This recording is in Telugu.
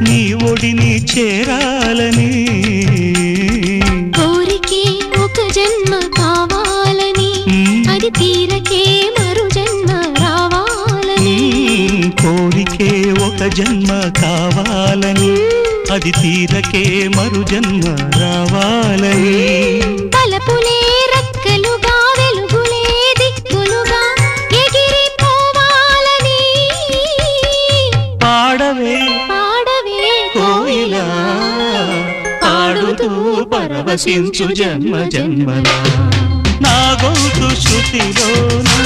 నీ ఒడిని చేరాలని కోరికే ఒక జన్మ కావాలని అది తీరకే మరు జన్మ రావాలని కోరికే ఒక జన్మ కావాలని అది తీరకే మరు జన్మ రావాలని తలపులే రెక్కలుగా వెలుగులే దిక్కులుగా ఎగిరిపోవాలని పాడవే పాడవే కోయిలా పాడుతూ పరవశించు జన్మ జన్మలా నా గొంతు శృతిలోనా